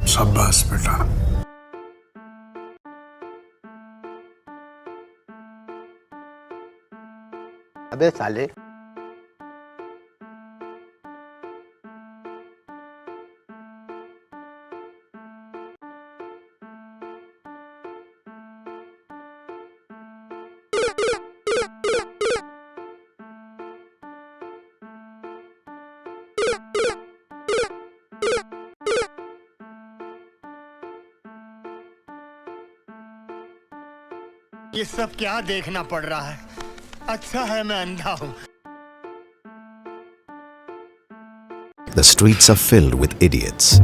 शाबाश बेटा। अबे साले, ये सब क्या देखना पड़ रहा है? अच्छा है मैं अंधा हूँ। The streets are filled with idiots.